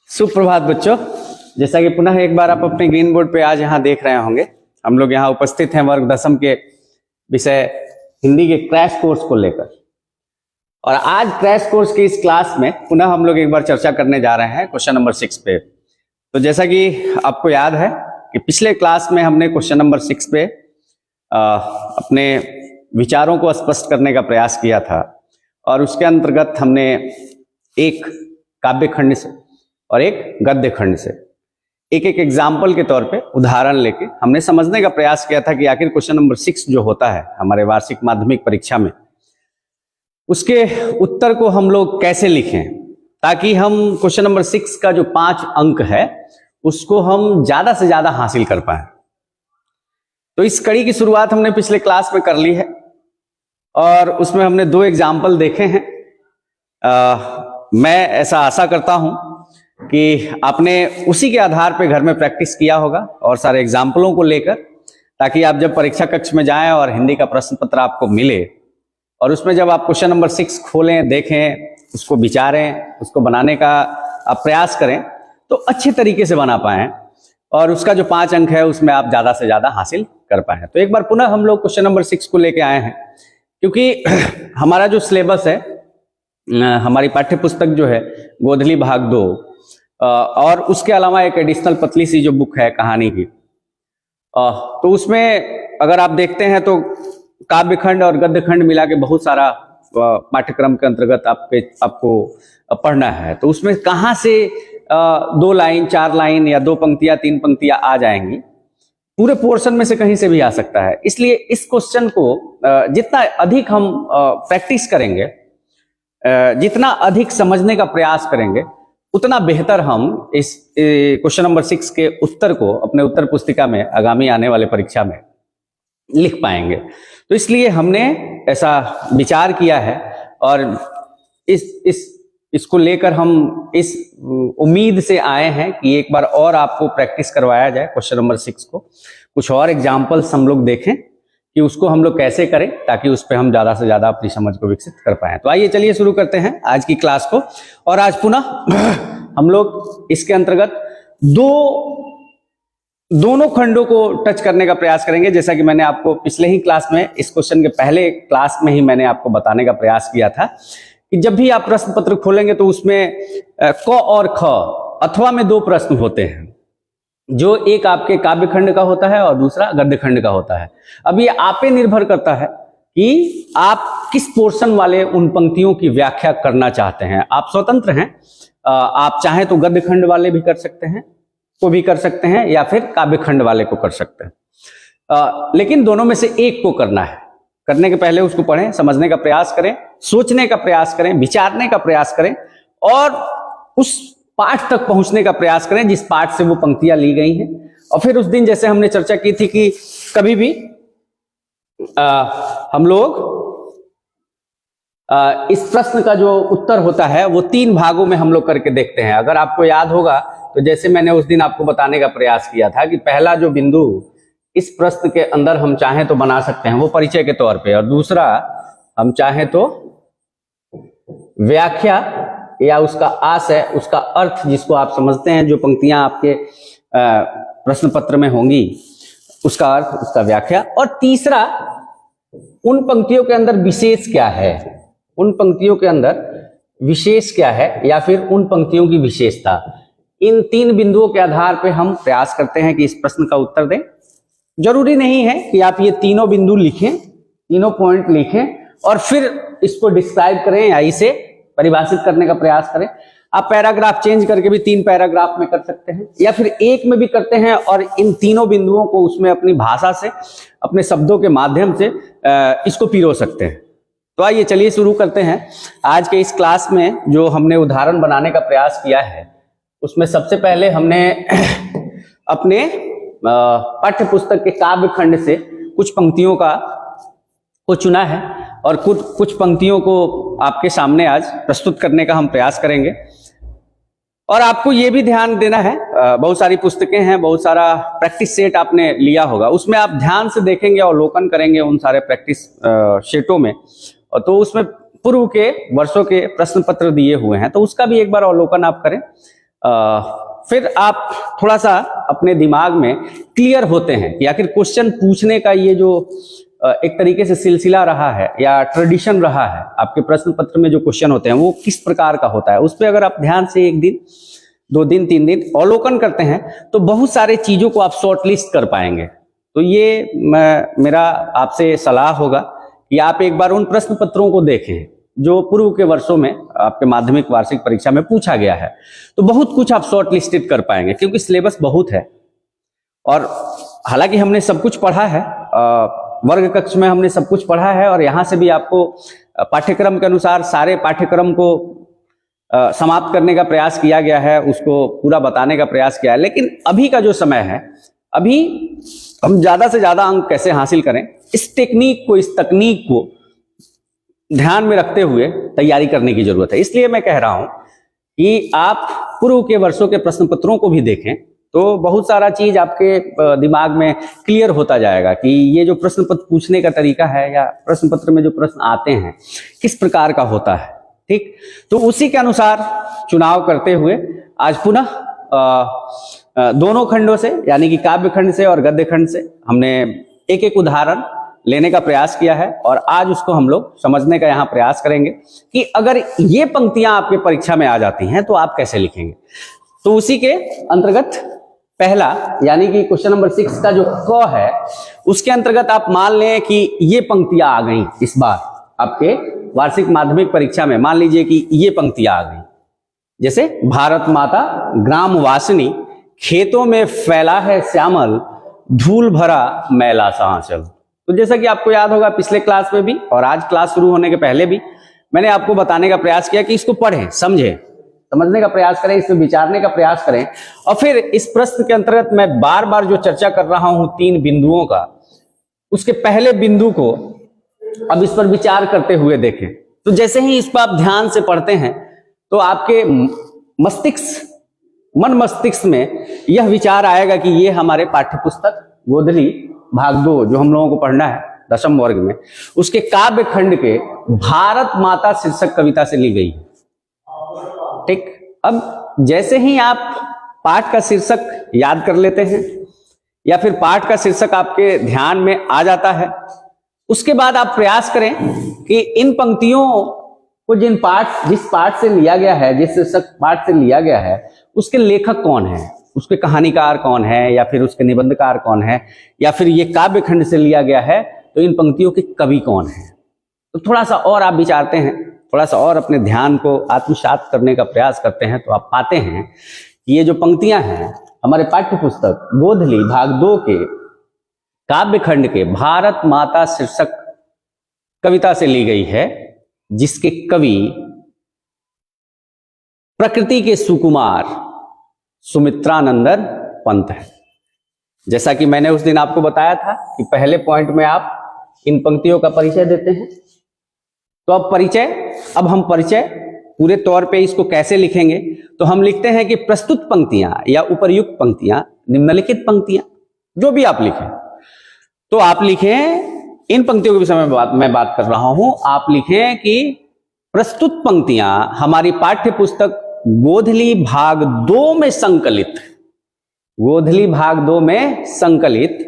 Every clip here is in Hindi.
सुप्रभात बच्चों, जैसा कि पुनः एक बार आप अपने ग्रीन बोर्ड पे आज यहाँ देख रहे होंगे, हम लोग यहाँ उपस्थित हैं वर्ग दसम के विषय हिंदी के क्रैश कोर्स को लेकर। और आज क्रैश कोर्स की इस क्लास में पुनः हम लोग एक बार चर्चा करने जा रहे हैं क्वेश्चन नंबर 6 पे। तो जैसा कि आपको याद है कि पिछले क्लास में हमने क्वेश्चन नंबर 6 पे अपने विचारों को स्पष्ट करने का प्रयास किया था और उसके अंतर्गत हमने एक काव्य खंड से और एक गद्य खंड से एक एग्जाम्पल के तौर पे उदाहरण लेके हमने समझने का प्रयास किया था कि आखिर क्वेश्चन नंबर 6 जो होता है हमारे वार्षिक माध्यमिक परीक्षा में, उसके उत्तर को हम लोग कैसे लिखें ताकि हम क्वेश्चन नंबर 6 का जो 5 अंक है उसको हम ज्यादा से ज्यादा हासिल कर पाए। तो इस कड़ी की शुरुआत हमने पिछले क्लास में कर ली है और उसमें हमने 2 एग्जाम्पल देखे हैं। मैं ऐसा आशा करता हूं कि आपने उसी के आधार पे घर में प्रैक्टिस किया होगा और सारे एग्जाम्पलों को लेकर, ताकि आप जब परीक्षा कक्ष में जाएं और हिंदी का प्रश्न पत्र आपको मिले और उसमें जब आप क्वेश्चन नंबर 6 खोलें, देखें, उसको विचारें, उसको बनाने का आप प्रयास करें तो अच्छे तरीके से बना पाएं और उसका जो 5 अंक है उसमें आप ज्यादा से ज्यादा हासिल कर पाएं। तो एक बार पुनः हम लोग क्वेश्चन नंबर 6 को लेके आए हैं, क्योंकि हमारा जो सिलेबस है, हमारी पाठ्य पुस्तक जो है गोधली भाग 2 और उसके अलावा एक एडिशनल पतली सी जो बुक है कहानी की, तो उसमें अगर आप देखते हैं तो काव्य खंड और गद्य खंड मिला के बहुत सारा पाठ्यक्रम के अंतर्गत आपको पढ़ना है। तो उसमें कहाँ से 2 लाइन, 4 लाइन या 2 पंक्तियां, 3 पंक्तियां आ जाएंगी, पूरे पोर्शन में से कहीं से भी आ सकता है। इसलिए इस क्वेश्चन को जितना अधिक हम प्रैक्टिस करेंगे, जितना अधिक समझने का प्रयास करेंगे, उतना बेहतर हम इस क्वेश्चन नंबर 6 के उत्तर को अपने उत्तर पुस्तिका में आगामी आने वाले परीक्षा में लिख पाएंगे। तो इसलिए हमने ऐसा विचार किया है और इसको लेकर हम इस उम्मीद से आए हैं कि एक बार और आपको प्रैक्टिस करवाया जाए क्वेश्चन नंबर 6 को, कुछ और एग्जाम्पल्स हम लोग देखें कि उसको हम लोग कैसे करें ताकि उस पर हम ज्यादा से ज्यादा अपनी समझ को विकसित कर पाएं। तो आइए चलिए शुरू करते हैं आज की क्लास को। और आज पुनः हम लोग इसके अंतर्गत दोनों खंडों को टच करने का प्रयास करेंगे। जैसा कि मैंने आपको पिछले ही क्लास में, इस क्वेश्चन के पहले क्लास में ही मैंने आपको बताने का प्रयास किया था कि जब भी आप प्रश्न पत्र खोलेंगे तो उसमें क और ख अथवा में 2 प्रश्न होते हैं, जो एक आपके काव्य खंड का होता है और दूसरा गद्य खंड का होता है। अब ये आप पे निर्भर करता है कि आप किस पोर्शन वाले उन पंक्तियों की व्याख्या करना चाहते हैं। आप स्वतंत्र हैं, आप चाहें तो गद्य खंड वाले भी कर सकते हैं या फिर काव्य खंड वाले को कर सकते हैं, लेकिन दोनों में से एक को करना है। करने के पहले उसको पढ़ें, समझने का प्रयास करें, सोचने का प्रयास करें, विचारने का प्रयास करें और उस पाठ तक पहुंचने का प्रयास करें जिस पाठ से वो पंक्तियां ली गई हैं। और फिर उस दिन जैसे हमने चर्चा की थी कि कभी भी हम लोग इस प्रश्न का जो उत्तर होता है वो 3 भागों में हम लोग करके देखते हैं। अगर आपको याद होगा तो जैसे मैंने उस दिन आपको बताने का प्रयास किया था कि पहला जो बिंदु इस प्रश्न के अंदर हम चाहें तो बना सकते हैं वो परिचय के तौर पे, और दूसरा हम चाहें तो व्याख्या या उसका आशय, उसका अर्थ जिसको आप समझते हैं, जो पंक्तियां आपके प्रश्न पत्र में होंगी उसका अर्थ, उसका व्याख्या, और तीसरा उन पंक्तियों के अंदर विशेष क्या है, उन पंक्तियों के अंदर विशेष क्या है या फिर उन पंक्तियों की विशेषता। इन 3 बिंदुओं के आधार पर हम प्रयास करते हैं कि इस प्रश्न का उत्तर दें। जरूरी नहीं है कि आप ये तीनों बिंदु लिखें, तीनों पॉइंट लिखें और फिर इसको डिस्क्राइब करें या इसे परिभाषित करने का प्रयास करें। आप पैराग्राफ चेंज करके भी 3 पैराग्राफ में कर सकते हैं या फिर एक में भी करते हैं और इन तीनों बिंदुओं को उसमें अपनी भाषा से, अपने शब्दों के माध्यम से इसको पिरो सकते हैं। तो आइए चलिए शुरू करते हैं। आज के इस क्लास में जो हमने उदाहरण बनाने का प्रयास किया है उसमें सबसे पहले हमने अपने पाठ्य पुस्तक के काव्य खंड से कुछ पंक्तियों को चुना है और कुछ पंक्तियों को आपके सामने आज प्रस्तुत करने का हम प्रयास करेंगे। और आपको ये भी ध्यान देना है, बहुत सारी पुस्तकें हैं, बहुत सारा प्रैक्टिस सेट आपने लिया होगा, उसमें आप ध्यान से देखेंगे और अवलोकन करेंगे उन सारे प्रैक्टिस शीटों में, और तो उसमें पूर्व के वर्षों के प्रश्न पत्र दिए हुए हैं, तो उसका भी एक बार अवलोकन आप करें। फिर आप थोड़ा सा अपने दिमाग में क्लियर होते हैं कि आखिर क्वेश्चन पूछने का ये जो एक तरीके से सिलसिला रहा है या ट्रेडिशन रहा है, आपके प्रश्न पत्र में जो क्वेश्चन होते हैं वो किस प्रकार का होता है, उस पर अगर आप ध्यान से 1 दिन 2 दिन 3 दिन अवलोकन करते हैं तो बहुत सारे चीजों को आप शॉर्टलिस्ट कर पाएंगे। तो ये मेरा आपसे सलाह होगा कि आप एक बार उन प्रश्न पत्रों को देखें जो पूर्व के वर्षों में आपके माध्यमिक वार्षिक परीक्षा में पूछा गया है, तो बहुत कुछ आप शॉर्ट लिस्टेड कर पाएंगे, क्योंकि सिलेबस बहुत है। और हालांकि हमने सब कुछ पढ़ा है, वर्ग कक्ष में हमने सब कुछ पढ़ा है, और यहाँ से भी आपको पाठ्यक्रम के अनुसार सारे पाठ्यक्रम को समाप्त करने का प्रयास किया गया है, उसको पूरा बताने का प्रयास किया है। लेकिन अभी का जो समय है, अभी हम ज्यादा से ज्यादा अंक कैसे हासिल करें, इस टेक्निक को, इस तकनीक को ध्यान में रखते हुए तैयारी करने की जरूरत है। इसलिए मैं कह रहा हूं कि आप पूर्व के वर्षों के प्रश्न पत्रों को भी देखें, तो बहुत सारा चीज आपके दिमाग में क्लियर होता जाएगा कि ये जो प्रश्न पत्र पूछने का तरीका है या प्रश्न पत्र में जो प्रश्न आते हैं किस प्रकार का होता है। ठीक, तो उसी के अनुसार चुनाव करते हुए आज पुनः दोनों खंडों से, यानी कि काव्य खंड से और गद्य खंड से हमने एक एक उदाहरण लेने का प्रयास किया है, और आज उसको हम लोग समझने का यहाँ प्रयास करेंगे कि अगर ये पंक्तियां आपके परीक्षा में आ जाती हैं तो आप कैसे लिखेंगे। तो उसी के अंतर्गत पहला, यानी कि क्वेश्चन नंबर 6 का जो क है, उसके अंतर्गत आप मान लें कि ये पंक्तियां आ गई इस बार आपके वार्षिक माध्यमिक परीक्षा में। मान लीजिए कि ये पंक्तियां आ गई, जैसे भारत माता ग्राम वासिनी, खेतों में फैला है श्यामल, धूल भरा मैला सा आंचल। तो जैसा कि आपको याद होगा, पिछले क्लास में भी और आज क्लास शुरू होने के पहले भी मैंने आपको बताने का प्रयास किया कि इसको पढ़ें, समझें, समझने का प्रयास करें, इसमें विचारने का प्रयास करें। और फिर इस प्रश्न के अंतर्गत मैं बार बार जो चर्चा कर रहा हूं 3 बिंदुओं का, उसके पहले बिंदु को अब इस पर विचार करते हुए देखें। तो जैसे ही इसको आप ध्यान से पढ़ते हैं तो आपके मन मस्तिष्क में यह विचार आएगा कि ये हमारे पाठ्य पुस्तक गोधली भाग 2 जो हम लोगों को पढ़ना है 10वें वर्ग में, उसके काव्य खंड के भारत माता शीर्षक कविता से ली गई है। ठीक, अब जैसे ही आप पाठ का शीर्षक याद कर लेते हैं या फिर पाठ का शीर्षक आपके ध्यान में आ जाता है, उसके बाद आप प्रयास करें कि इन पंक्तियों को जिस पाठ से लिया गया है, जिस शीर्षक पाठ से लिया गया है, उसके लेखक कौन है, उसके कहानीकार कौन है, या फिर उसके निबंधकार कौन है, या फिर ये काव्य खंड से लिया गया है तो इन पंक्तियों के कवि कौन है। तो थोड़ा सा और आप विचारते हैं, थोड़ा सा और अपने ध्यान को आत्मसात करने का प्रयास करते हैं, तो आप पाते हैं कि ये जो पंक्तियां हैं हमारे पाठ्य पुस्तक गोधली भाग 2 के काव्य खंड के भारत माता शीर्षक कविता से ली गई है, जिसके कवि प्रकृति के सुकुमार सुमित्रानंदन पंत है। जैसा कि मैंने उस दिन आपको बताया था कि पहले पॉइंट में आप इन पंक्तियों का परिचय देते हैं। तो अब हम परिचय पूरे तौर पे इसको कैसे लिखेंगे, तो हम लिखते हैं कि प्रस्तुत पंक्तियां या उपर्युक्त पंक्तियां, निम्नलिखित पंक्तियां, जो भी आप लिखें, तो आप लिखें, इन पंक्तियों के विषय में मैं बात कर रहा हूं, आप लिखें कि प्रस्तुत पंक्तियां हमारी पाठ्य पुस्तक गोधली भाग 2 में संकलित, गोधली भाग 2 में संकलित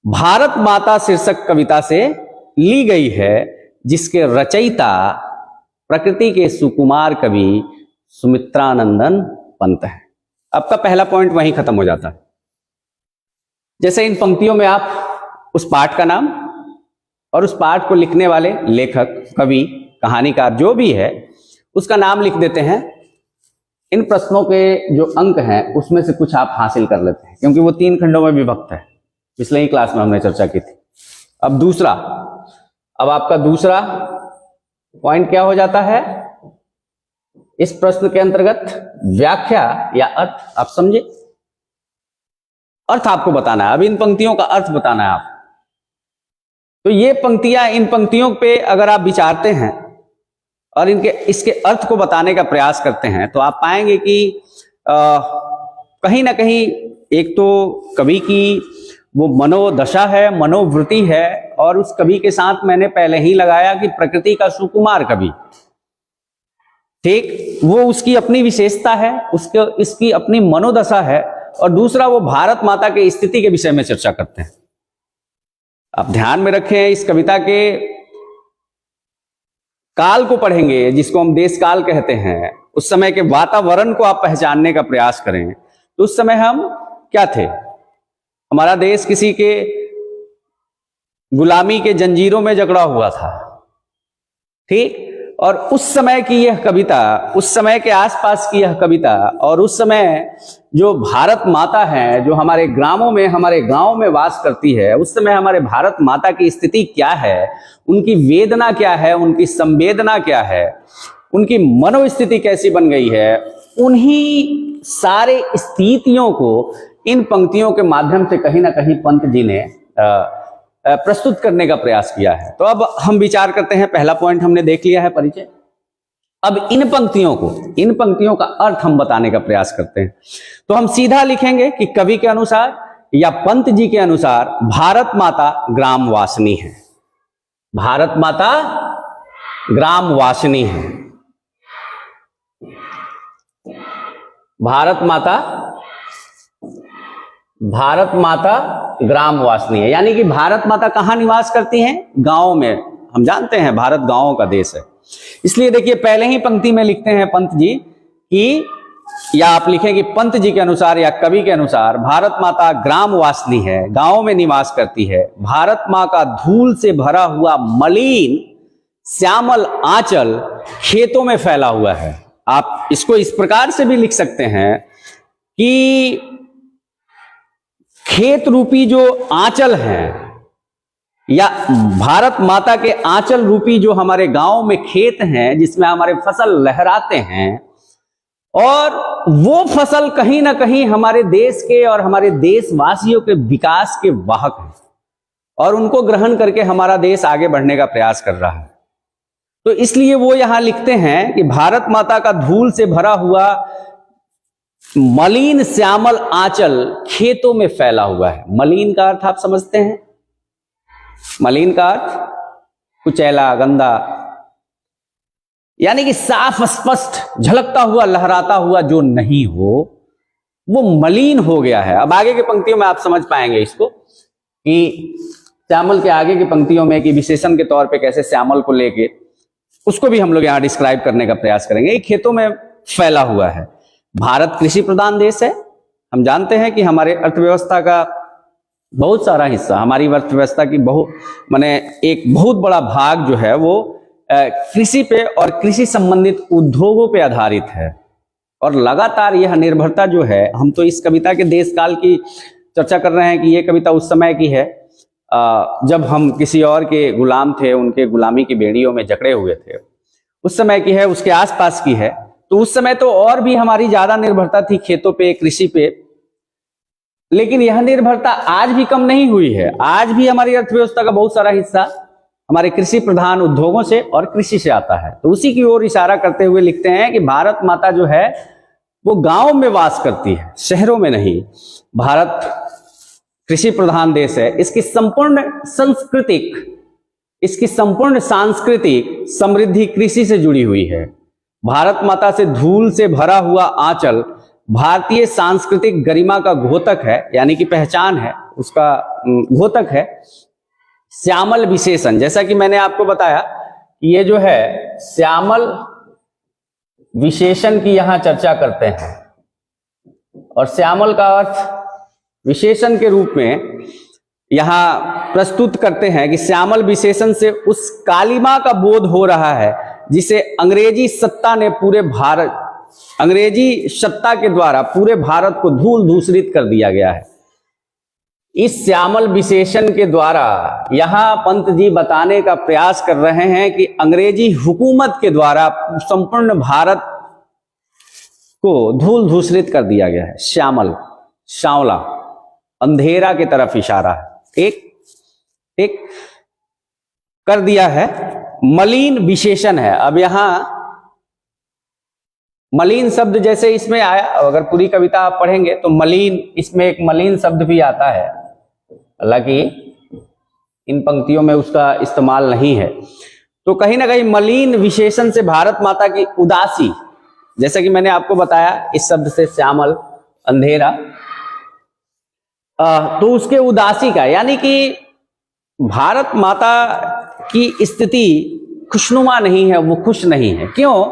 भारत माता शीर्षक कविता से ली गई है, जिसके रचयिता प्रकृति के सुकुमार कवि सुमित्रानंदन पंत है। आपका पहला पॉइंट वहीं खत्म हो जाता है। जैसे इन पंक्तियों में आप उस पाठ का नाम और उस पाठ को लिखने वाले लेखक, कवि, कहानीकार जो भी है, उसका नाम लिख देते हैं। इन प्रश्नों के जो अंक हैं उसमें से कुछ आप हासिल कर लेते हैं, क्योंकि वो 3 खंडों में विभक्त है, पिछले ही क्लास में हमने चर्चा की थी। अब आपका दूसरा पॉइंट क्या हो जाता है, इस प्रश्न के अंतर्गत व्याख्या या अर्थ आप समझे, अर्थ आपको बताना है। अब इन पंक्तियों का अर्थ बताना है आप। तो ये पंक्तियां, इन पंक्तियों पे अगर आप विचारते हैं और इसके अर्थ को बताने का प्रयास करते हैं, तो आप पाएंगे कि कहीं ना कहीं एक तो कवि की वो मनोदशा है, मनोवृत्ति है, और उस कवि के साथ मैंने पहले ही लगाया कि प्रकृति का सुकुमार कवि। ठीक, वो उसकी अपनी विशेषता है, उसके इसकी अपनी मनोदशा है, और दूसरा वो भारत माता की स्थिति के विषय में चर्चा करते हैं। आप ध्यान में रखें, इस कविता के काल को पढ़ेंगे जिसको हम देश काल कहते हैं, उस समय के वातावरण को आप पहचानने का प्रयास करें तो उस समय हम क्या थे? हमारा देश किसी के गुलामी के जंजीरों में जकड़ा हुआ था, ठीक। और उस समय की यह कविता, उस समय के आसपास की यह कविता, और उस समय जो भारत माता है जो हमारे ग्रामों में, हमारे गांव में वास करती है, उस समय हमारे भारत माता की स्थिति क्या है, उनकी वेदना क्या है, उनकी संवेदना क्या है, उनकी मनोस्थिति कैसी बन गई है, उन्हीं सारे स्थितियों को इन पंक्तियों के माध्यम से कहीं ना कहीं पंत जी ने प्रस्तुत करने का प्रयास किया है। तो अब हम विचार करते हैं, पहला पॉइंट हमने देख लिया है, परिचय। अब इन पंक्तियों का अर्थ हम बताने का प्रयास करते हैं। तो हम सीधा लिखेंगे कि कवि के अनुसार या पंत जी के अनुसार भारत माता ग्रामवासिनी है। भारत माता ग्रामवासिनी है। भारत माता ग्रामवासिनी है, यानी कि भारत माता कहां निवास करती हैं? गांव में। हम जानते हैं भारत गांवों का देश है, इसलिए देखिए पहले ही पंक्ति में लिखते हैं पंत जी कि, या आप लिखें कि पंत जी के अनुसार या कवि के अनुसार भारत माता ग्रामवासिनी है, गांव में निवास करती है। भारत माँ का धूल से भरा हुआ मलिन श्यामल आंचल खेतों में फैला हुआ है। आप इसको इस प्रकार से भी लिख सकते हैं कि खेत रूपी जो आंचल है, या भारत माता के आंचल रूपी जो हमारे गांव में खेत हैं जिसमें हमारे फसल लहराते हैं, और वो फसल कहीं ना कहीं हमारे देश के और हमारे देशवासियों के विकास के वाहक हैं, और उनको ग्रहण करके हमारा देश आगे बढ़ने का प्रयास कर रहा है। तो इसलिए वो यहां लिखते हैं कि भारत माता का धूल से भरा हुआ मलिन श्यामल आंचल खेतों में फैला हुआ है। मलिन का अर्थ आप समझते हैं? मलिन का अर्थ कुचैला, गंदा, यानी कि साफ स्पष्ट झलकता हुआ लहराता हुआ जो नहीं हो, वो मलिन हो गया है। अब आगे की पंक्तियों में आप समझ पाएंगे इसको कि श्यामल के आगे की पंक्तियों में कि विशेषण के तौर पे कैसे श्यामल को लेके, उसको भी हम लोग यहां डिस्क्राइब करने का प्रयास करेंगे। ये खेतों में फैला हुआ है। भारत कृषि प्रधान देश है। हम जानते हैं कि हमारे अर्थव्यवस्था का बहुत सारा हिस्सा, हमारी अर्थव्यवस्था की एक बहुत बड़ा भाग जो है वो कृषि पे और कृषि संबंधित उद्योगों पे आधारित है। और लगातार यह निर्भरता जो है, हम तो इस कविता के देश काल की चर्चा कर रहे हैं कि यह कविता उस समय की है जब हम किसी और के गुलाम थे, उनके गुलामी की बेड़ियों में जकड़े हुए थे, उस समय की है, उसके आसपास की है। तो उस समय तो और भी हमारी ज्यादा निर्भरता थी खेतों पे, कृषि पे, लेकिन यह निर्भरता आज भी कम नहीं हुई है। आज भी हमारी अर्थव्यवस्था का बहुत सारा हिस्सा हमारे कृषि प्रधान उद्योगों से और कृषि से आता है। तो उसी की ओर इशारा करते हुए लिखते हैं कि भारत माता जो है वो गांव में वास करती है, शहरों में नहीं। भारत कृषि प्रधान देश है। इसकी संपूर्ण सांस्कृतिक समृद्धि कृषि से जुड़ी हुई है। भारत माता से धूल से भरा हुआ आंचल भारतीय सांस्कृतिक गरिमा का घोतक है, यानी कि पहचान है, उसका घोतक है। श्यामल विशेषण, जैसा कि मैंने आपको बताया कि ये जो है श्यामल विशेषण की यहां चर्चा करते हैं, और श्यामल का अर्थ विशेषण के रूप में यहां प्रस्तुत करते हैं कि श्यामल विशेषण से उस कालिमा का बोध हो रहा है जिसे अंग्रेजी सत्ता के द्वारा पूरे भारत को धूल धूसरित कर दिया गया है। इस श्यामल विशेषण के द्वारा यहां पंत जी बताने का प्रयास कर रहे हैं कि अंग्रेजी हुकूमत के द्वारा संपूर्ण भारत को धूल धूसरित कर दिया गया है। श्यामल, सांवला, अंधेरा की तरफ इशारा है, ठीक कर दिया है। मलिन विशेषण है। अब यहां मलिन शब्द जैसे इसमें आया, अगर पूरी कविता आप पढ़ेंगे तो मलिन, इसमें एक मलिन शब्द भी आता है, हालांकि इन पंक्तियों में उसका इस्तेमाल नहीं है। तो कहीं ना कहीं मलिन विशेषण से भारत माता की उदासी, जैसा कि मैंने आपको बताया इस शब्द से श्यामल, अंधेरा, तो उसके उदासी का, यानी कि भारत माता की स्थिति खुशनुमा नहीं है, वो खुश नहीं है। क्यों?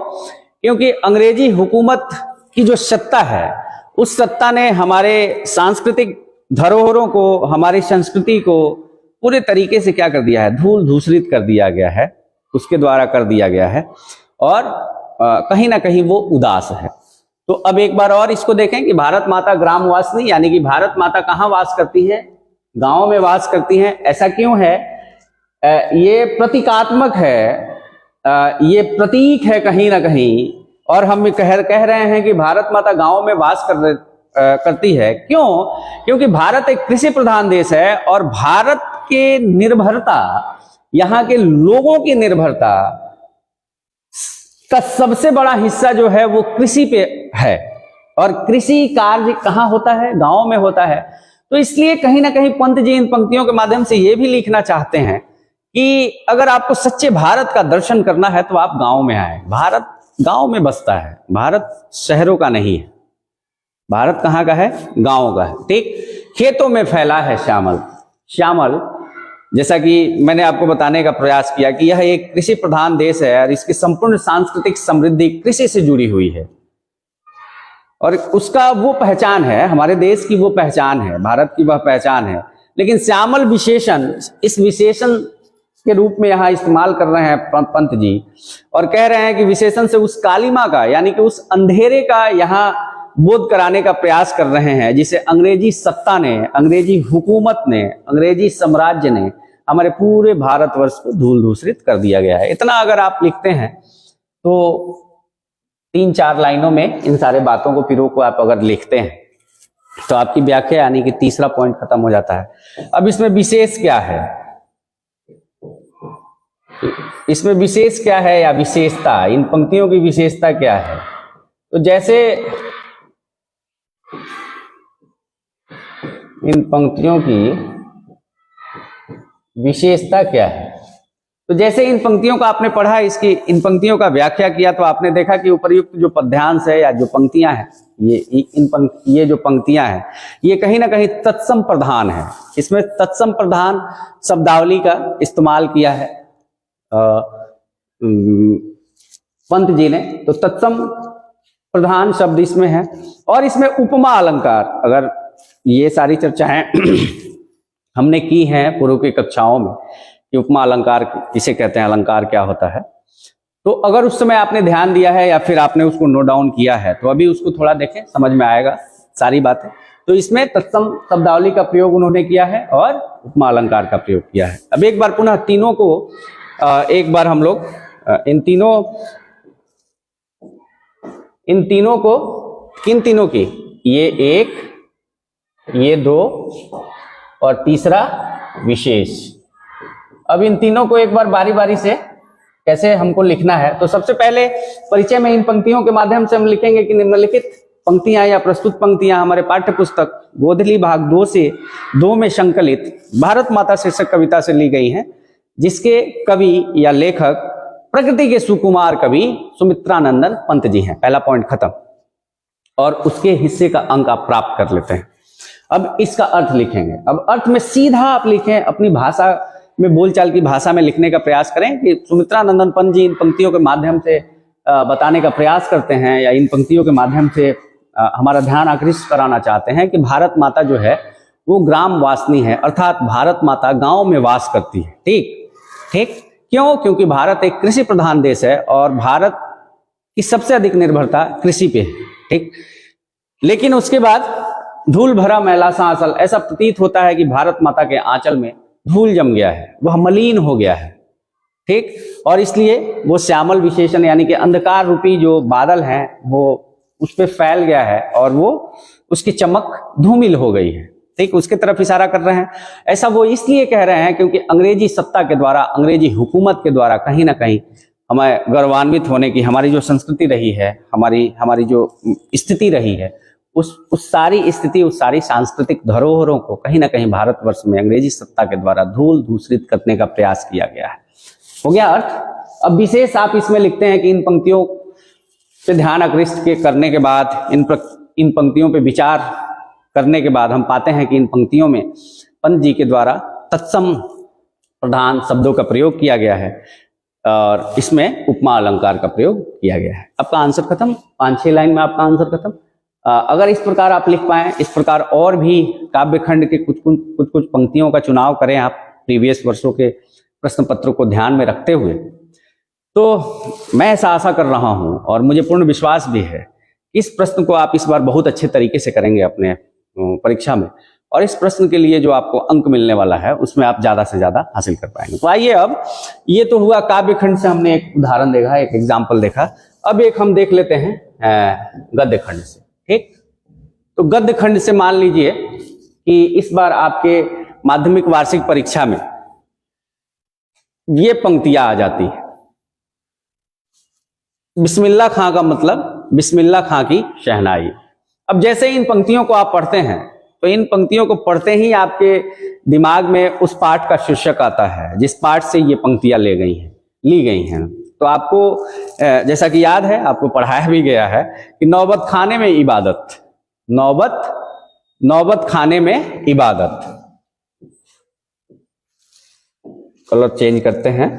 क्योंकि अंग्रेजी हुकूमत की जो सत्ता है, उस सत्ता ने हमारे सांस्कृतिक धरोहरों को, हमारी संस्कृति को पूरे तरीके से क्या कर दिया है, धूल धूसरित कर दिया गया है, उसके द्वारा कर दिया गया है, और कहीं ना कहीं वो उदास है। तो अब एक बार और इसको देखें कि भारत माता ग्रामवासिनी, यानी कि भारत माता कहाँ वास करती है? गांव में वास करती हैं। ऐसा क्यों है? ये प्रतीकात्मक है, ये प्रतीक है कहीं ना कहीं, और हम कह रहे हैं कि भारत माता गांव में वास करती है। क्यों? क्योंकि भारत एक कृषि प्रधान देश है, और भारत के निर्भरता, यहाँ के लोगों की निर्भरता का सबसे बड़ा हिस्सा जो है वो कृषि पे है, और कृषि कार्य कहाँ होता है? गांव में होता है। तो इसलिए कहीं ना कहीं पंत जी इन पंक्तियों के माध्यम से ये भी लिखना चाहते हैं कि अगर आपको सच्चे भारत का दर्शन करना है तो आप गांव में आए। भारत गांव में बसता है, भारत शहरों का नहीं है। भारत कहाँ का है? गांव का है। ठीक, खेतों में फैला है श्यामल। श्यामल, जैसा कि मैंने आपको बताने का प्रयास किया कि यह एक कृषि प्रधान देश है, और इसकी संपूर्ण सांस्कृतिक समृद्धि कृषि से जुड़ी हुई है, और उसका वो पहचान है, हमारे देश की वो पहचान है, भारत की वह पहचान है। लेकिन श्यामल विशेषण, इस विशेषण के रूप में यहाँ इस्तेमाल कर रहे हैं पंत जी, और कह रहे हैं कि विशेषण से उस कालिमा का, यानी कि उस अंधेरे का यहाँ बोध कराने का प्रयास कर रहे हैं, जिसे अंग्रेजी सत्ता ने, अंग्रेजी हुकूमत ने, अंग्रेजी साम्राज्य ने हमारे पूरे भारतवर्ष को धूल धूसरित कर दिया गया है। इतना अगर आप लिखते हैं तो 3-4 लाइनों में इन सारे बातों को, पिरो को आप अगर लिखते हैं तो आपकी व्याख्या, यानी कि तीसरा पॉइंट खत्म हो जाता है। अब इसमें विशेष क्या है? इसमें विशेष क्या है या विशेषता, इन पंक्तियों की विशेषता क्या है? तो जैसे इन पंक्तियों की विशेषता क्या है, तो जैसे इन पंक्तियों का आपने पढ़ा, इसकी इन पंक्तियों का व्याख्या किया, तो आपने देखा कि उपर्युक्त जो पद्यांश है या जो पंक्तियां हैं, ये जो पंक्तियां हैं, ये कहीं ना कहीं तत्सम प्रधान है। इसमें तत्सम प्रधान शब्दावली का इस्तेमाल किया है पंत जी ने, तो तत्सम प्रधान शब्द इसमें है। और इसमें उपमा अलंकार, अगर ये सारी चर्चाएं हमने की हैं पूर्व की कक्षाओं में कि उपमा अलंकार किसे कहते हैं, अलंकार क्या होता है, तो अगर उस समय आपने ध्यान दिया है या फिर आपने उसको नोट डाउन किया है तो अभी उसको थोड़ा देखें, समझ में आएगा सारी बातें। तो इसमें तत्सम शब्दावली का प्रयोग उन्होंने किया है और उपमा अलंकार का प्रयोग किया है। अब एक बार पुनः तीनों को एक बार हम लोग इन तीनों को, किन तीनों की, ये एक, ये दो और तीसरा विशेष, अब इन तीनों को एक बार बारी बारी से कैसे हमको लिखना है। तो सबसे पहले परिचय में इन पंक्तियों के माध्यम से हम लिखेंगे कि निम्नलिखित पंक्तियां या प्रस्तुत पंक्तियां हमारे पाठ्य पुस्तक गोधली भाग 2 से 2 में संकलित भारत माता शीर्षक कविता से ली गई हैं, जिसके कवि या लेखक प्रकृति के सुकुमार कवि सुमित्रानंदन पंत जी हैं। पहला पॉइंट खत्म, और उसके हिस्से का अंक आप प्राप्त कर लेते हैं। अब इसका अर्थ लिखेंगे। अब अर्थ में सीधा आप लिखें, अपनी भाषा में, बोलचाल की भाषा में लिखने का प्रयास करें कि सुमित्रानंदन पंत जी इन पंक्तियों के माध्यम से बताने का प्रयास करते हैं, या इन पंक्तियों के माध्यम से हमारा ध्यान आकृष्ट कराना चाहते हैं कि भारत माता जो है वो ग्राम वासनी है, अर्थात भारत माता गांव में वास करती है। ठीक, क्यों? क्योंकि भारत एक कृषि प्रधान देश है और भारत की सबसे अधिक निर्भरता कृषि पे है। ठीक, लेकिन उसके बाद धूल भरा मैला सा आंचल, ऐसा प्रतीत होता है कि भारत माता के आंचल में धूल जम गया है, वह मलिन हो गया है। ठीक, और इसलिए वो श्यामल विशेषण, यानी कि अंधकार रूपी जो बादल हैं वो उस पर फैल गया है और वो उसकी चमक धूमिल हो गई है। ठीक, उसके तरफ इशारा कर रहे हैं। ऐसा वो इसलिए कह रहे हैं क्योंकि अंग्रेजी सत्ता के द्वारा, अंग्रेजी हुकूमत के द्वारा कहीं ना कहीं हमें गौरवान्वित होने की, हमारी जो संस्कृति रही है, हमारी जो स्थिति रही है, उस सारी स्थिति, उस सारी सांस्कृतिक धरोहरों को कहीं ना कहीं भारतवर्ष में अंग्रेजी सत्ता के द्वारा धूल धूसरित करने का प्रयास किया गया है। हो गया अर्थ। अब विशेष आप इसमें लिखते हैं कि इन पंक्तियों पे ध्यान आकृष्ट के करने के बाद, इन पंक्तियों पे विचार करने के बाद हम पाते हैं कि इन पंक्तियों में पंत जी के द्वारा तत्सम प्रधान शब्दों का प्रयोग किया गया है और इसमें उपमा अलंकार का प्रयोग किया गया है। आपका आंसर खत्म, 5-6 लाइन में आपका आंसर खत्म। अगर इस प्रकार आप लिख पाए, इस प्रकार और भी काव्यखंड के कुछ पंक्तियों का चुनाव करें आप प्रीवियस वर्षों के प्रश्न पत्रों को ध्यान में रखते हुए, तो मैं ऐसा आशा कर रहा हूं और मुझे पूर्ण विश्वास भी है इस प्रश्न को आप इस बार बहुत अच्छे तरीके से करेंगे अपने परीक्षा में, और इस प्रश्न के लिए जो आपको अंक मिलने वाला है उसमें आप ज्यादा से ज्यादा हासिल कर पाएंगे। तो आइए, अब ये तो हुआ काव्यखंड से हमने एक उदाहरण देखा, एक एग्जाम्पल देखा। अब एक हम देख लेते हैं गद्य खंड से। ठीक, तो गद्य खंड से मान लीजिए कि इस बार आपके माध्यमिक वार्षिक परीक्षा में ये पंक्तियां आ जाती है। बिस्मिल्लाह खां का मतलब बिस्मिल्लाह खां की शहनाई। अब जैसे इन पंक्तियों को आप पढ़ते हैं तो इन पंक्तियों को पढ़ते ही आपके दिमाग में उस पाठ का शीर्षक आता है जिस पाठ से ये पंक्तियां ली गई हैं। तो आपको जैसा कि याद है, आपको पढ़ाया भी गया है कि नौबत खाने में इबादत, नौबत खाने में इबादत। कलर चेंज करते हैं।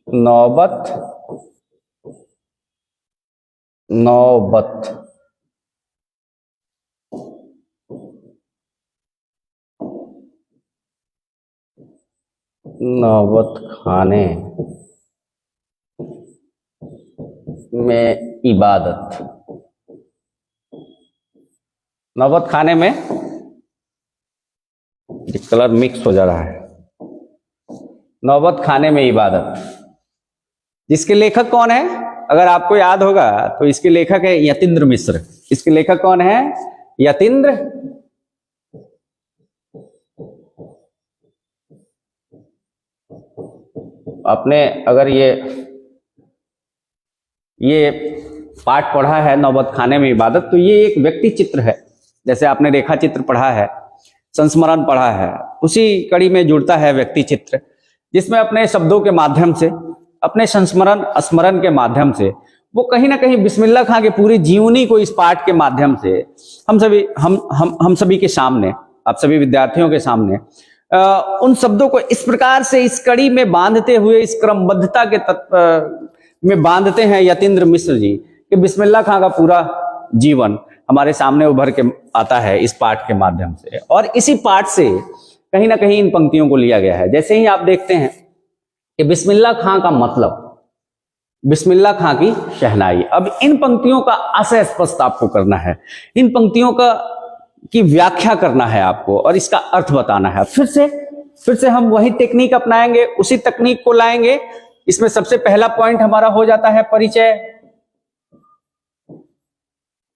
नौबत खाने में इबादत। नौबत खाने में, कलर मिक्स हो जा रहा है। नौबत खाने में इबादत, जिसके लेखक कौन है अगर आपको याद होगा तो इसके लेखक है यतीन्द्र मिश्र। इसके लेखक कौन है? यतीन्द्र आपने अगर ये पाठ पढ़ा है नौबत खाने में इबादत, तो ये एक व्यक्ति चित्र है। जैसे आपने रेखा चित्र पढ़ा है, संस्मरण पढ़ा है, उसी कड़ी में जुड़ता है व्यक्ति चित्र, जिसमें अपने शब्दों के माध्यम से, अपने संस्मरण स्मरण के माध्यम से वो कहीं ना कहीं बिस्मिल्लाह खां के पूरी जीवनी को इस पाठ के माध्यम से हम सभी के सामने, आप सभी विद्यार्थियों के सामने उन शब्दों को इस प्रकार से इस कड़ी में बांधते हुए, इस क्रमबद्धता के तत्व में बांधते हैं यतीन्द्र मिश्र जी कि बिस्मिल्लाह खां का पूरा जीवन हमारे सामने उभर के आता है इस पाठ के माध्यम से। और इसी पाठ से कहीं ना कहीं इन पंक्तियों को लिया गया है। जैसे ही आप देखते हैं कि बिस्मिल्लाह खां का मतलब बिस्मिल्लाह खां की शहनाई। अब इन पंक्तियों का आशय स्पष्ट आपको करना है, इन पंक्तियों की व्याख्या करना है आपको और इसका अर्थ बताना है। फिर से हम वही टेक्निक अपनाएंगे, उसी तकनीक को लाएंगे। इसमें सबसे पहला पॉइंट हमारा हो जाता है परिचय।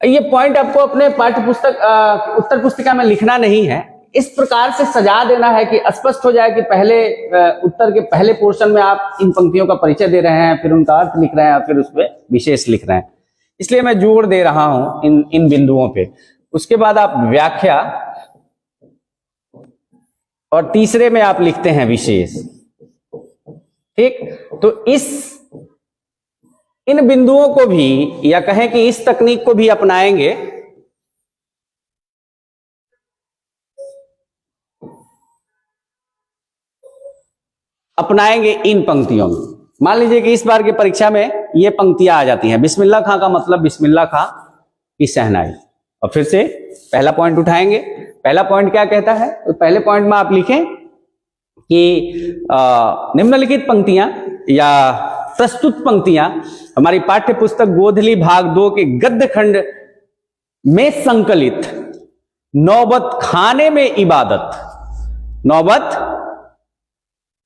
ये पॉइंट आपको अपने पाठ्य पुस्तक उत्तर पुस्तिका में लिखना नहीं है, इस प्रकार से सजा देना है कि स्पष्ट हो जाए कि पहले उत्तर के पहले पोर्शन में आप इन पंक्तियों का परिचय दे रहे हैं, फिर उनका अर्थ लिख रहे हैं, फिर उस पर विशेष लिख रहे हैं। इसलिए मैं जोर दे रहा हूं इन बिंदुओं पे। उसके बाद आप व्याख्या और तीसरे में आप लिखते हैं विशेष। ठीक, तो इन बिंदुओं को भी, या कहें कि इस तकनीक को भी अपनाएंगे इन पंक्तियों में। मान लीजिए कि इस बार की परीक्षा में ये पंक्तियां आ जाती हैं, बिस्मिल्लाह खां का मतलब बिस्मिल्लाह खां की शहनाई। और फिर से पहला पॉइंट उठाएंगे। पहला पॉइंट क्या कहता है? तो पहले पॉइंट में आप लिखें कि निम्नलिखित पंक्तियां या प्रस्तुत पंक्तियां हमारी पाठ्य पुस्तक गोधली भाग 2 के गद्य खंड में संकलित नौबत खाने में इबादत, नौबत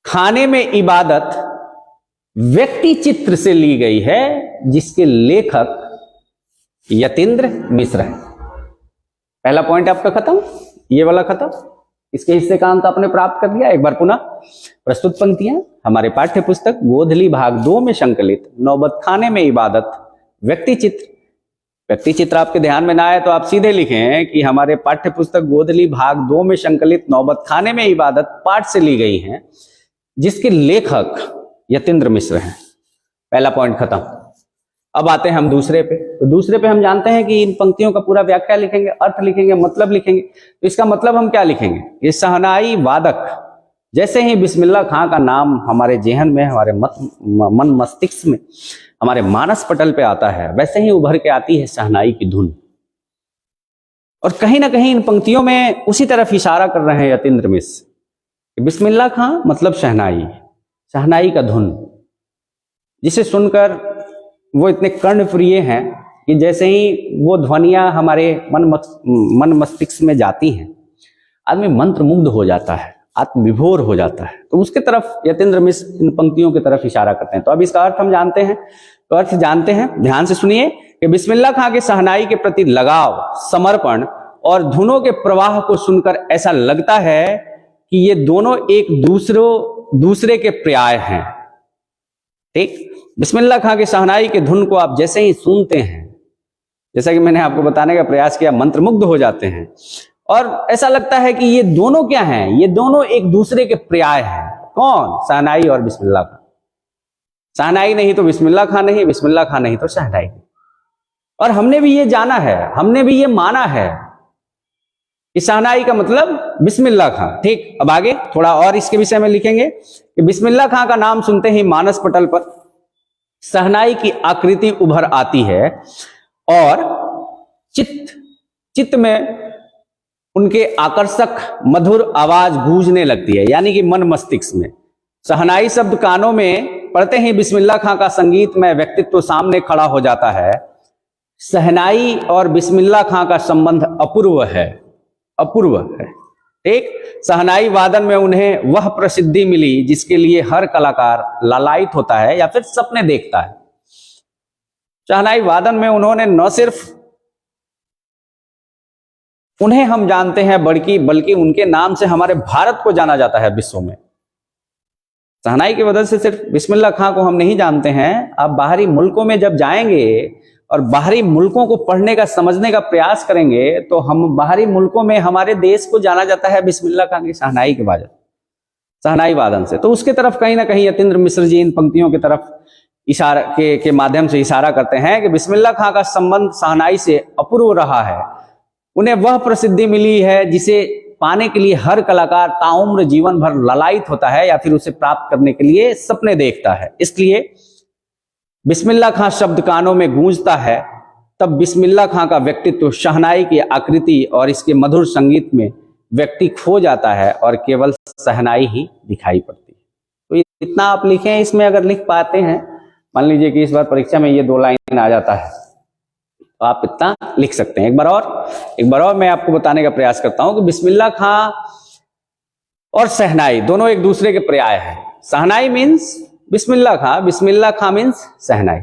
खाने में इबादत व्यक्ति चित्र से ली गई है, जिसके लेखक यतीन्द्र मिश्र है। पहला पॉइंट आपका खत्म, ये वाला खत्म। इसके हिस्से का अंक आपने प्राप्त कर दिया। एक बार पुनः, प्रस्तुत पंक्तियां हमारे पाठ्य पुस्तक गोधली भाग 2 में संकलित नौबत खाने में इबादत व्यक्ति चित्र। व्यक्ति चित्र आपके ध्यान में ना आए तो आप सीधे लिखें कि हमारे पाठ्य पुस्तक गोदली भाग 2 में संकलित नौबत खाने में इबादत पाठ से ली गई हैं, जिसके लेखक यतीन्द्र मिश्र हैं। पहला पॉइंट खत्म। अब आते हैं हम दूसरे पे। तो दूसरे पे हम जानते हैं कि इन पंक्तियों का पूरा व्याख्या लिखेंगे, अर्थ लिखेंगे, मतलब लिखेंगे। तो इसका मतलब हम क्या लिखेंगे? ये शहनाई वादक जैसे ही बिस्मिल्लाह खां का नाम हमारे जेहन में, हमारे मन मस्तिष्क में, हमारे मानस पटल पे आता है, वैसे ही उभर के आती है शहनाई की धुन। और कहीं ना कहीं इन पंक्तियों में उसी तरफ इशारा कर रहे हैं यतीन्द्र मिश्र। बिस्मिल्लाह खां मतलब शहनाई, शहनाई का धुन, जिसे सुनकर वो इतने कर्णप्रिय हैं कि जैसे ही वो ध्वनियां हमारे मन मस्तिष्क में जाती हैं, आदमी मंत्रमुग्ध हो जाता है, आत्मविभोर हो जाता है। तो उसके तरफ यतीन्द्र मिश्र इन पंक्तियों की तरफ इशारा करते हैं। तो अब इसका अर्थ हम जानते हैं। तो अर्थ जानते हैं, ध्यान से सुनिए कि बिस्मिल्लाह खां के शहनाई के प्रति लगाव, समर्पण और धुनों के प्रवाह को सुनकर ऐसा लगता है कि ये दोनों एक दूसरे के पर्याय हैं। ठीक, बिस्मिल्लाह खां के शहनाई के धुन को आप जैसे ही सुनते हैं, जैसा कि मैंने आपको बताने का प्रयास किया, मंत्रमुग्ध हो जाते हैं और ऐसा लगता है कि ये दोनों क्या हैं? ये दोनों एक दूसरे के पर्याय हैं। कौन? शहनाई और बिस्मिल्लाह खां। शहनाई नहीं तो बिस्मिल्लाह खां नहीं, बिस्मिल्लाह खां नहीं तो शहनाई। और हमने भी ये जाना है, हमने भी ये माना है कि शहनाई का मतलब बिस्मिल्लाह खां। ठीक, अब आगे थोड़ा और इसके विषय में लिखेंगे कि बिस्मिल्लाह खां का नाम सुनते ही मानस पटल पर शहनाई की आकृति उभर आती है और चित्त में उनके आकर्षक मधुर आवाज गूंजने लगती है, यानी कि मन मस्तिष्क में। शहनाई शब्द कानों में पढ़ते ही बिस्मिल्लाह खां का संगीतमय व्यक्तित्व सामने खड़ा हो जाता है। शहनाई और बिस्मिल्लाह खां का संबंध अपूर्व है, अपूर्व है। ठीक, शहनाई वादन में उन्हें वह प्रसिद्धि मिली जिसके लिए हर कलाकार लालायित होता है या फिर सपने देखता है। शहनाई वादन में उन्होंने न सिर्फ उन्हें हम जानते हैं बल्कि उनके नाम से हमारे भारत को जाना जाता है विश्व में। शहनाई की वजह से सिर्फ बिस्मिल्लाह खां को हम नहीं जानते हैं। आप बाहरी मुल्कों में जब जाएंगे और बाहरी मुल्कों को पढ़ने का, समझने का प्रयास करेंगे, तो हम बाहरी मुल्कों में हमारे देश को जाना जाता है बिस्मिल्लाह खां की शहनाई के बाद, शहनाई वादन से। तो उसके तरफ कहीं ना कहीं यतीन्द्र मिश्र जी इन पंक्तियों की तरफ इशारा के माध्यम से इशारा करते हैं कि बिस्मिल्लाह खां का संबंध शहनाई से अपूर्व रहा है। उन्हें वह प्रसिद्धि मिली है जिसे पाने के लिए हर कलाकार ताउम्र जीवन भर ललायित होता है या फिर उसे प्राप्त करने के लिए सपने देखता है। इसलिए बिस्मिल्लाह खां शब्द कानों में गूंजता है, तब बिस्मिल्लाह खां का व्यक्तित्व शहनाई की आकृति और इसके मधुर संगीत में व्यक्ति खो जाता है और केवल शहनाई ही दिखाई पड़ती है। तो इतना आप लिखें, इसमें अगर लिख पाते हैं, मान लीजिए कि इस बार परीक्षा में ये 2 लाइन आ जाता है, तो आप इतना लिख सकते हैं। एक बार और मैं आपको बताने का प्रयास करता हूं कि बिस्मिल्लाह खां और शहनाई दोनों एक दूसरे के पर्याय हैं। शहनाई मीन्स बिस्मिल्लाह खां मीन्स शहनाई।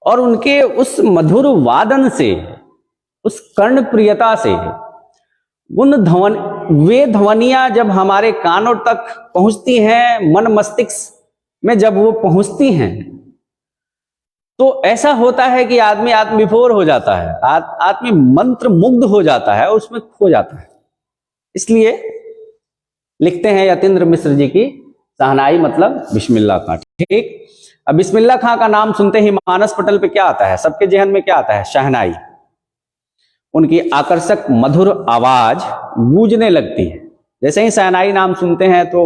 और उनके उस मधुर वादन से, उस कर्णप्रियता से, वे ध्वनियां जब हमारे कानों तक पहुंचती हैं, मन मस्तिष्क में जब वो पहुंचती हैं, तो ऐसा होता है कि आदमी आत्मविभोर हो जाता है, आदमी मंत्र मुग्ध हो जाता है, उसमें खो जाता है। इसलिए लिखते हैं यतीन्द्र मिश्र जी की शहनाई मतलब बिस्मिल्लाह खां। ठीक, अब बिस्मिल्लाह खां का नाम सुनते ही मानस पटल पे क्या आता है? सबके जेहन में क्या आता है? शहनाई। उनकी आकर्षक मधुर आवाज गूंजने लगती है। जैसे ही शहनाई नाम सुनते हैं तो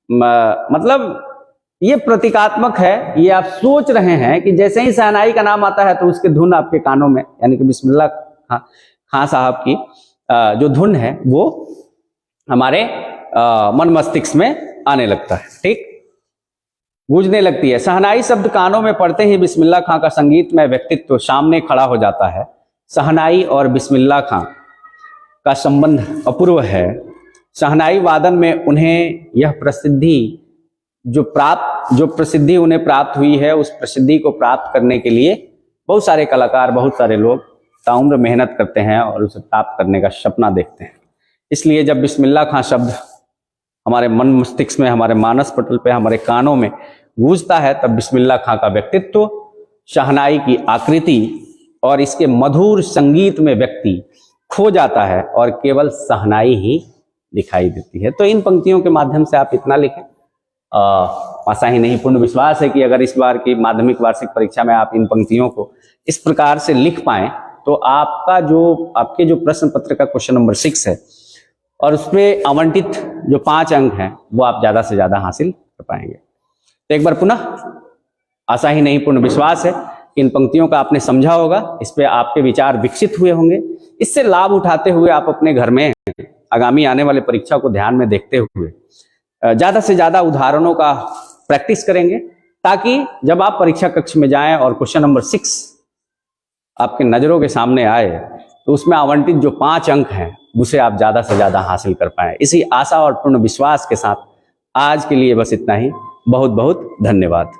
मतलब ये प्रतीकात्मक है, ये आप सोच रहे हैं कि जैसे ही शहनाई का नाम आता है तो उसकी धुन आपके कानों में, यानी कि बिस्मिल्लाह खां साहब की जो धुन है वो हमारे मन मस्तिष्क में आने लगता है। ठीक, गूंजने लगती है। शहनाई शब्द कानों में पड़ते ही बिस्मिल्लाह खां का संगीतमय व्यक्तित्व सामने खड़ा हो जाता है। शहनाई और बिस्मिल्लाह खां का संबंध अपूर्व है। शहनाई वादन में उन्हें यह प्रसिद्धि जो प्रसिद्धि उन्हें प्राप्त हुई है, उस प्रसिद्धि को प्राप्त करने के लिए बहुत सारे कलाकार, बहुत सारे लोग ताउम्र मेहनत करते हैं और उसे प्राप्त करने का सपना देखते हैं। इसलिए जब बिस्मिल्लाह खां शब्द हमारे मन मस्तिष्क में, हमारे मानस पटल पे, हमारे कानों में गूंजता है, तब बिस्मिल्लाह खां का व्यक्तित्व शहनाई की आकृति और इसके मधुर संगीत में व्यक्ति खो जाता है और केवल शहनाई ही दिखाई देती है। तो इन पंक्तियों के माध्यम से आप इतना लिखें। आशा ही नहीं पूर्ण विश्वास है कि अगर इस बार की माध्यमिक वार्षिक परीक्षा में आप इन पंक्तियों को इस प्रकार से लिख पाएं तो आपके जो प्रश्न पत्र का क्वेश्चन नंबर 6 है और उसमें आवंटित जो 5 अंक हैं वो आप ज्यादा से ज्यादा हासिल कर पाएंगे। तो एक बार पुनः आशा ही नहीं पूर्ण विश्वास है कि इन पंक्तियों का आपने समझा होगा, इस पे आपके विचार विकसित हुए होंगे। इससे लाभ उठाते हुए आप अपने घर में आगामी आने वाले परीक्षा को ध्यान में देखते हुए ज्यादा से ज्यादा उदाहरणों का प्रैक्टिस करेंगे, ताकि जब आप परीक्षा कक्ष में जाएं और क्वेश्चन नंबर 6 आपके नजरों के सामने आए तो उसमें आवंटित जो 5 अंक हैं उसे आप ज्यादा से ज्यादा हासिल कर पाएं। इसी आशा और पूर्ण विश्वास के साथ आज के लिए बस इतना ही। बहुत बहुत धन्यवाद।